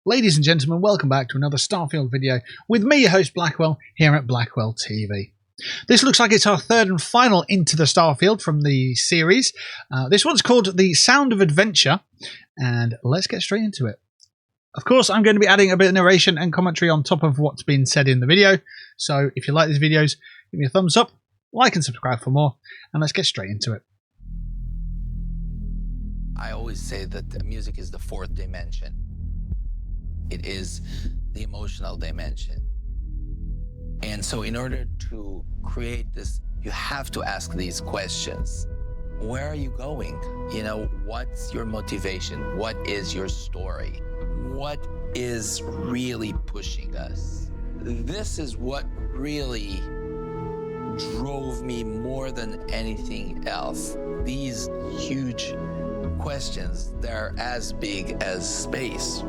Ladies and gentlemen, welcome back to another Starfield video with me, your host Blackwell, here at Blackwell TV. This looks like it's our third and final Into the Starfield from the series. This one's called The Sound of Adventure, and let's get straight into it. Of course, I'm going to be adding a bit of narration and commentary on top of what's been said in the video, so if you like these videos, give me a thumbs up, like and subscribe for more, and let's get straight into it. I always say that the music is the fourth dimension. It is the emotional dimension. And so in order to create this, you have to ask these questions. Where are you going? You know, what's your motivation? What is your story? What is really pushing us? This is what really drove me more than anything else. These huge questions, they're as big as space.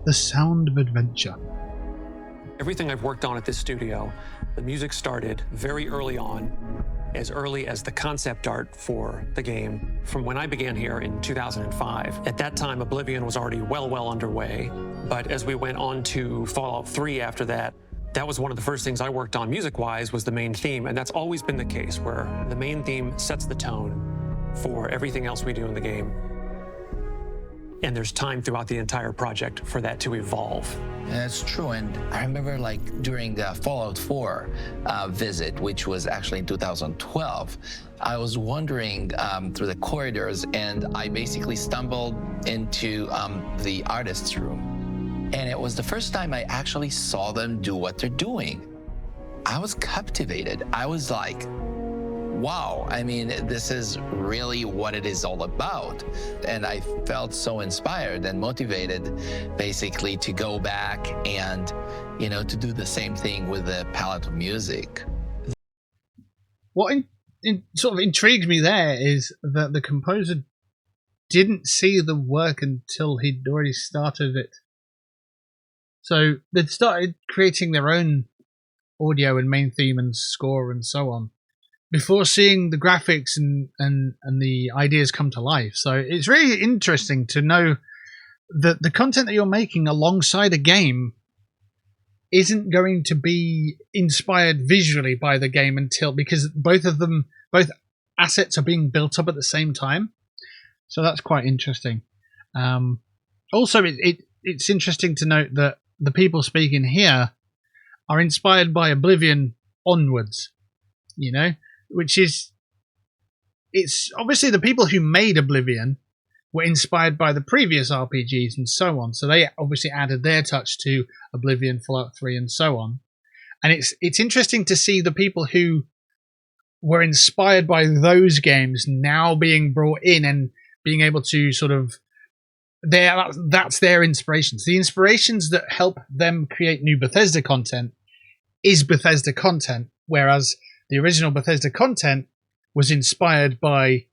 The Sound of Adventure. Everything I've worked on at this studio, the music started very early on, as early as the concept art for the game from when I began here in 2005. At that time, Oblivion was already well underway, but as we went on to Fallout 3 after that, that was one of the first things I worked on music-wise was the main theme, and that's always been the case, where the main theme sets the tone for everything else we do in the game. And there's time throughout the entire project for that to evolve. That's true, and I remember like during the Fallout 4 visit, which was actually in 2012, I was wandering through the corridors and I basically stumbled into the artist's room. And it was the first time I actually saw them do what they're doing. I was captivated. I was like, wow, I mean, this is really what it is all about. And I felt so inspired and motivated basically to go back and, you know, to do the same thing with the palette of music. What sort of intrigues me there is that the composer didn't see the work until he'd already started it. So they'd started creating their own audio and main theme and score and so on before seeing the graphics and the ideas come to life. So it's really interesting to know that the content that you're making alongside a game isn't going to be inspired visually by the game because both assets are being built up at the same time. So that's quite interesting. Also, it's interesting to note that the people speaking here are inspired by Oblivion onwards, you know? It's obviously the people who made Oblivion were inspired by the previous RPGs and so on. So they obviously added their touch to Oblivion, Fallout 3 and so on. And it's interesting to see the people who were inspired by those games now being brought in and being able to sort of, that's their inspirations. The inspirations that help them create new Bethesda content is Bethesda content, whereas the original Bethesda content was inspired by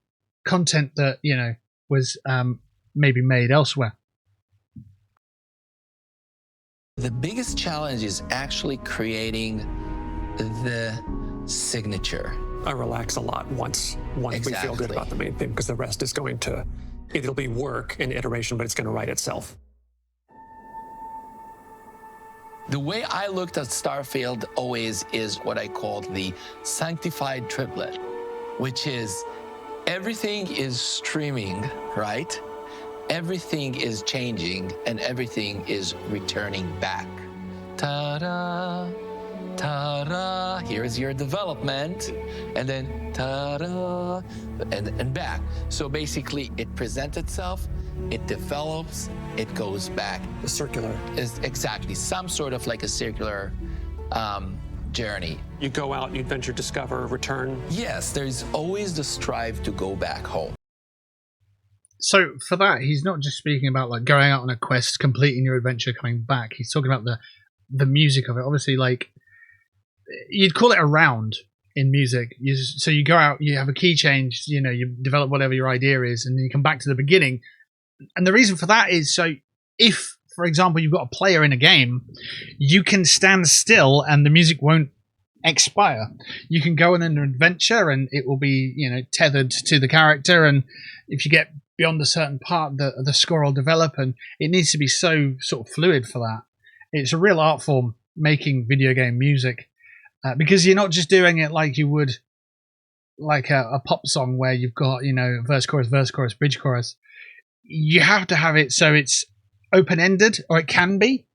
content that, you know, was maybe made elsewhere. The biggest challenge is actually creating the signature. I relax a lot once we feel good about the main theme, because the rest is going to, it'll be work and iteration, but it's going to write itself. The way I looked at Starfield always is what I called the sanctified triplet, which is everything is streaming, right? Everything is changing and everything is returning back. Ta-da, ta-da, here's your development, and then ta-da, and back. So basically it presents itself, it develops, it goes back. The circular. Is exactly some sort of like a circular journey. You go out, you adventure, discover, return. Yes, there's always the strive to go back home. So for that, he's not just speaking about like going out on a quest, completing your adventure, coming back. He's talking about the music of it. Obviously, like you'd call it a round in music. So you go out, you have a key change, you know, you develop whatever your idea is, and then you come back to the beginning. And the reason for that is so if for example, you've got a player in a game, you can stand still and the music won't expire. You can go on an adventure and it will be, tethered to the character, and if you get beyond a certain part, the score will develop, and it needs to be so sort of fluid for that. It's a real art form, making video game music, because you're not just doing it like you would like a pop song where you've got, verse, chorus, bridge, chorus. You have to have it so it's open-ended, or it can be,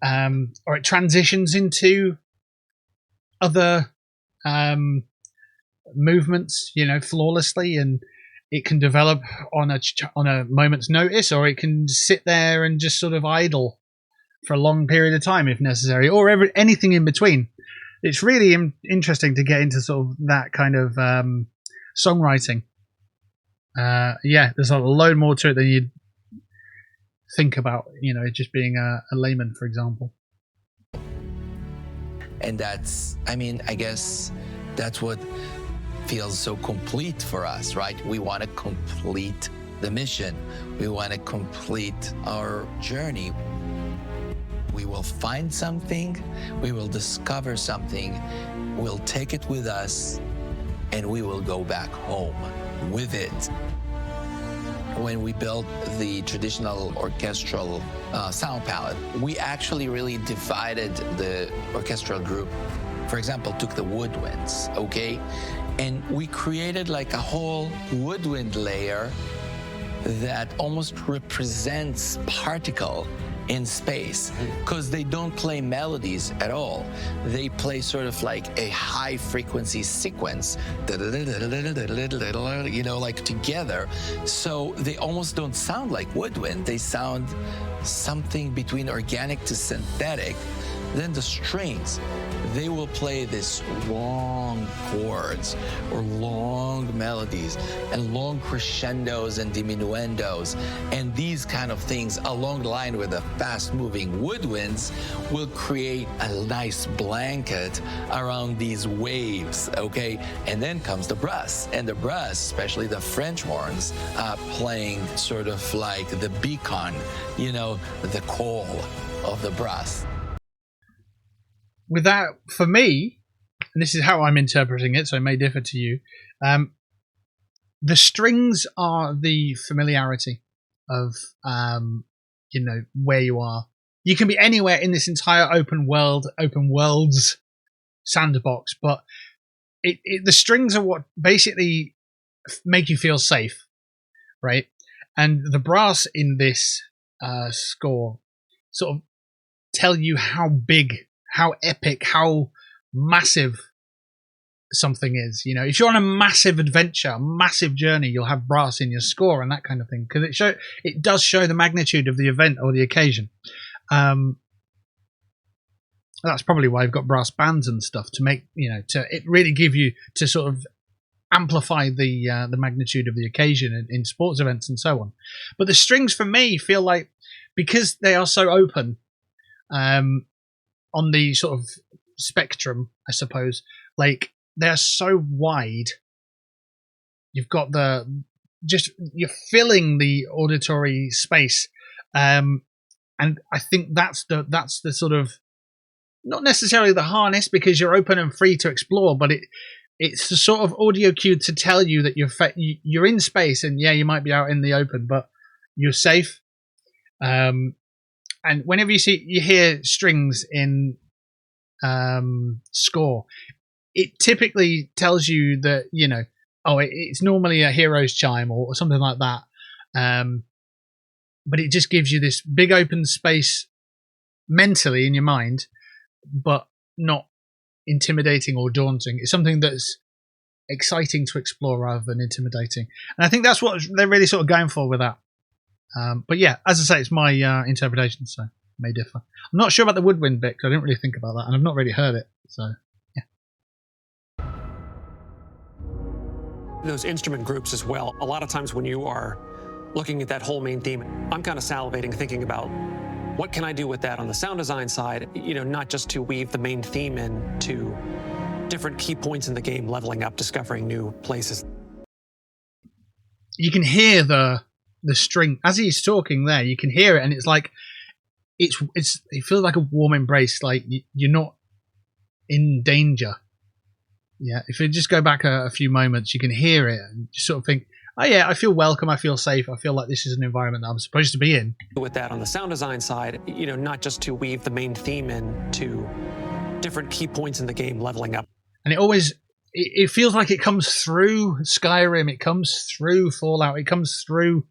or it transitions into other movements, flawlessly, and it can develop on a moment's notice, or it can sit there and just sort of idle for a long period of time if necessary, or anything in between. It's really interesting to get into sort of that kind of songwriting. There's a load more to it than you'd think about, just being a layman, for example. And I guess that's what feels so complete for us, right? We want to complete the mission. We want to complete our journey. We will find something, we will discover something, we'll take it with us, and we will go back home with it. When we built the traditional orchestral sound palette, we actually really divided the orchestral group. For example, took the woodwinds, okay? And we created like a whole woodwind layer that almost represents particle in space, because they don't play melodies at all. They play sort of like a high frequency sequence, like together. So they almost don't sound like woodwind. They sound something between organic to synthetic. Then the strings, they will play this long chords or long melodies and long crescendos and diminuendos. And these kind of things along the line with the fast-moving woodwinds will create a nice blanket around these waves, okay? And then comes the brass. And the brass, especially the French horns, playing sort of like the beacon, the call of the brass. With that, for me, and this is how I'm interpreting it, so it may differ to you, the strings are the familiarity of, where you are. You can be anywhere in this entire open world's sandbox, but the strings are what basically make you feel safe, right? And the brass in this score sort of tell you how big, how epic, how massive something is. If you're on a massive adventure, a massive journey, you'll have brass in your score and that kind of thing, because it does show the magnitude of the event or the occasion. That's probably why you've got brass bands and stuff, to make it really give you, to sort of amplify the magnitude of the occasion in sports events and so on. But the strings for me feel like, because they are so open, on the sort of spectrum, I suppose, like they're so wide. You've got you're filling the auditory space, and I think that's the sort of, not necessarily the harness, because you're open and free to explore, but it's the sort of audio cue to tell you that you're in space, and you might be out in the open, but you're safe. And whenever you hear strings in score, it typically tells you that, it's normally a hero's chime or something like that. But it just gives you this big open space mentally in your mind, but not intimidating or daunting. It's something that's exciting to explore rather than intimidating. And I think that's what they're really sort of going for with that. But yeah, as I say, it's my interpretation, so it may differ. I'm not sure about the woodwind bit, because I didn't really think about that, and I've not really heard it, so yeah. Those instrument groups as well. A lot of times when you are looking at that whole main theme, I'm kind of salivating thinking about what can I do with that on the sound design side, not just to weave the main theme into different key points in the game, leveling up, discovering new places. You can hear the string as he's talking there. You can hear it, and it's like it feels like a warm embrace. Like you're not in danger. Yeah, if you just go back a few moments, you can hear it and you sort of think, oh yeah, I feel welcome, I feel safe, I feel like this is an environment that I'm supposed to be in. With that on the sound design side, not just to weave the main theme into different key points in the game, leveling up. And it feels like it comes through Skyrim, it comes through Fallout, it comes through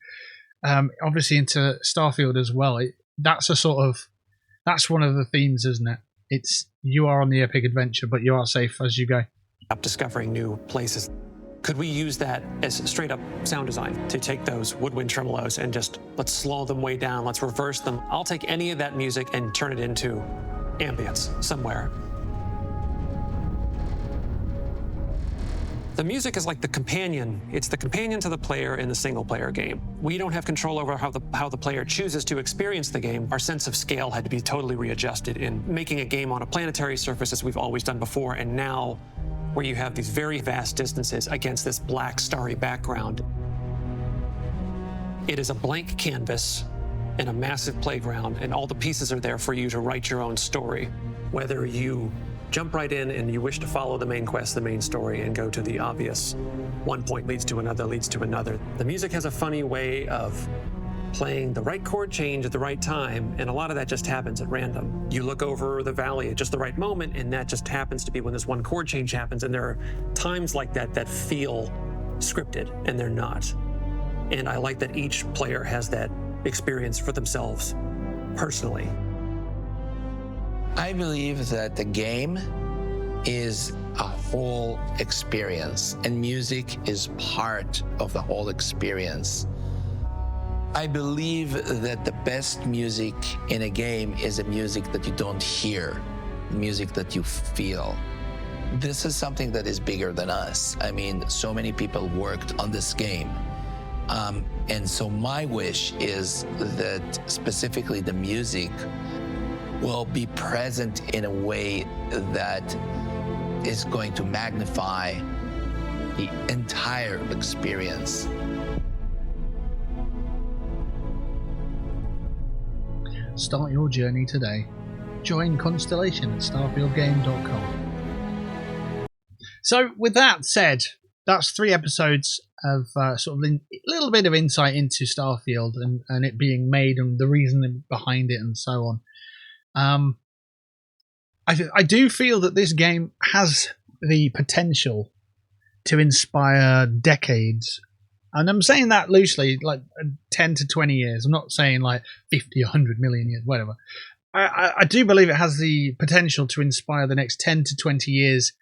obviously into Starfield as well. That's one of the themes, isn't it? It's you are on the epic adventure, but you are safe as you go. Up discovering new places. Could we use that as straight up sound design to take those woodwind tremolos and just let's slow them way down, let's reverse them. I'll take any of that music and turn it into ambience somewhere. The music is like the companion. It's the companion to the player in the single player game. We don't have control over how the player chooses to experience the game. Our sense of scale had to be totally readjusted in making a game on a planetary surface as we've always done before, and now where you have these very vast distances against this black starry background. It is a blank canvas and a massive playground, and all the pieces are there for you to write your own story. Whether you jump right in and you wish to follow the main quest, the main story, and go to the obvious one point leads to another, leads to another. The music has a funny way of playing the right chord change at the right time, and a lot of that just happens at random. You look over the valley at just the right moment, and that just happens to be when this one chord change happens, and there are times like that that feel scripted, and they're not. And I like that each player has that experience for themselves personally. I believe that the game is a whole experience, and music is part of the whole experience. I believe that the best music in a game is a music that you don't hear, music that you feel. This is something that is bigger than us. I mean, so many people worked on this game. And so my wish is that specifically the music will be present in a way that is going to magnify the entire experience. Start your journey today. Join Constellation at starfieldgame.com. So with that said, that's 3 episodes of sort of a little bit of insight into Starfield and it being made and the reason behind it and so on. I do feel that this game has the potential to inspire decades. And I'm saying that loosely, like 10 to 20 years. I'm not saying like 50, 100 million years, whatever. I do believe it has the potential to inspire the next 10 to 20 years,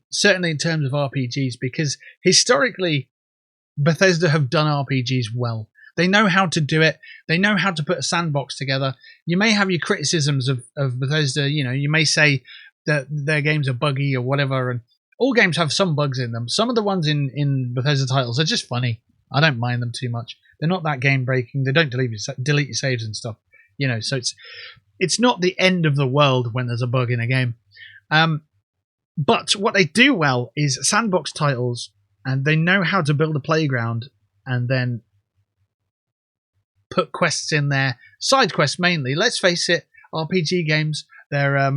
certainly in terms of RPGs, because historically, Bethesda have done RPGs well. They know how to do it. They know how to put a sandbox together. You may have your criticisms of Bethesda. You may say that their games are buggy or whatever, and all games have some bugs in them. Some of the ones in Bethesda titles are just funny. I don't mind them too much. They're not that game breaking. They don't delete your saves and stuff. So it's not the end of the world when there's a bug in a game. But what they do well is sandbox titles, and they know how to build a playground and then put quests in there. Side quests mainly. Let's face it, RPG games, they're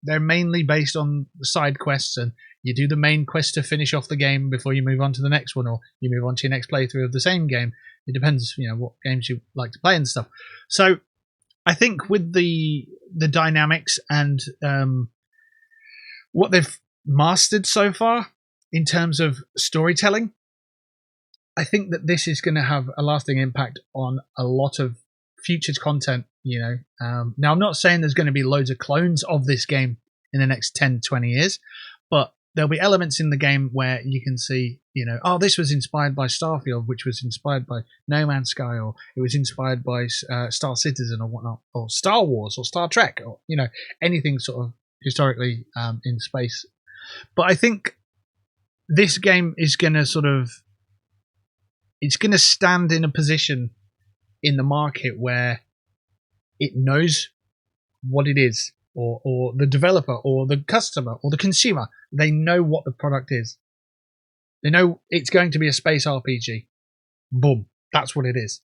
mainly based on side quests, and you do the main quest to finish off the game before you move on to the next one, or you move on to your next playthrough of the same game. It depends, what games you like to play and stuff. So I think with the dynamics and what they've mastered so far in terms of storytelling, I think that this is going to have a lasting impact on a lot of future content. Now I'm not saying there's going to be loads of clones of this game in the next 10, 20 years, but there'll be elements in the game where you can see, this was inspired by Starfield, which was inspired by No Man's Sky, or it was inspired by Star Citizen or whatnot, or Star Wars or Star Trek, or, anything sort of historically in space. But I think this game is going to it's going to stand in a position in the market where it knows what it is, or the developer or the customer or the consumer, they know what the product is. They know it's going to be a space RPG. Boom. That's what it is.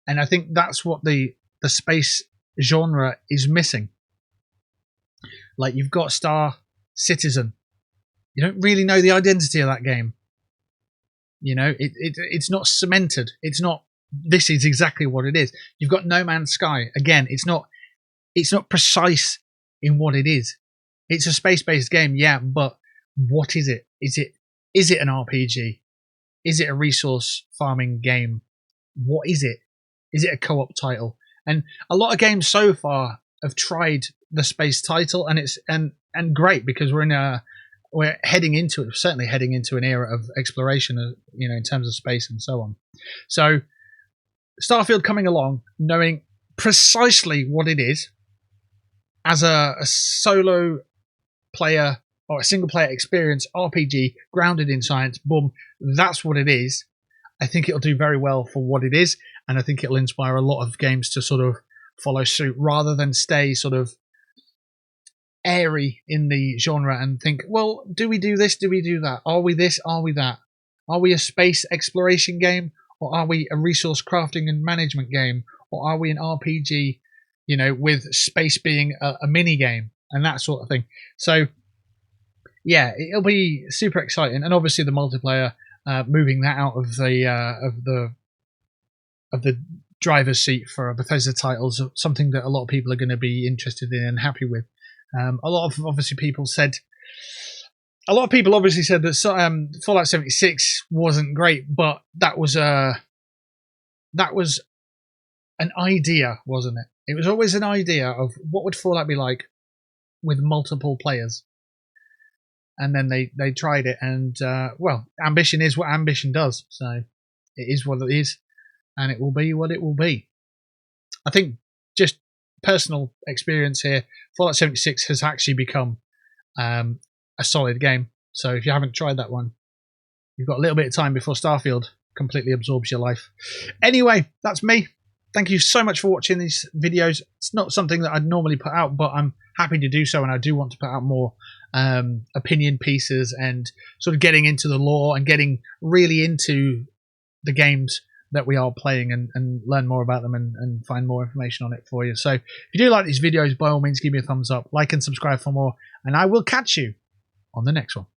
And I think that's what the space genre is missing. Like, you've got Star Citizen. You don't really know the identity of that game. You know, it's not cemented. It's not, this is exactly what it is. You've got No Man's Sky. Again, it's not precise in what it is. It's a space-based game, yeah, but what is it? Is it an RPG? Is it a resource farming game? What is it? Is it a co-op title? And a lot of games so far have tried the space title, and it's and great, because we're heading into it, certainly heading into an era of exploration, you know, in terms of space and so on. So Starfield coming along, knowing precisely what it is as a solo player or a single player experience RPG grounded in science. Boom, that's what it is. I think it'll do very well for what it is, and I think it'll inspire a lot of games to sort of follow suit rather than stay sort of airy in the genre and think, well, do we do this? Do we do that? Are we this? Are we that? Are we a space exploration game, or are we a resource crafting and management game, or are we an RPG, you know, with space being a mini game and that sort of thing? So yeah, it'll be super exciting, and obviously the multiplayer, moving that out of the driver's seat for Bethesda titles, something that a lot of people are going to be interested in and happy with. A lot of people obviously said that Fallout 76 wasn't great, but that was an idea, wasn't it? It was always an idea of what would Fallout be like with multiple players. And then they tried it, and well, ambition is what ambition does. So it is what it is, and it will be what it will be. I think, just personal experience here, Fallout 76 has actually become a solid game. So if you haven't tried that one, you've got a little bit of time before Starfield completely absorbs your life. Anyway, that's me. Thank you so much for watching these videos. It's not something that I'd normally put out, but I'm happy to do so, and I do want to put out more opinion pieces and sort of getting into the lore and getting really into the games that we are playing, and learn more about them and find more information on it for you. So if you do like these videos, by all means give me a thumbs up, like and subscribe for more, and I will catch you on the next one.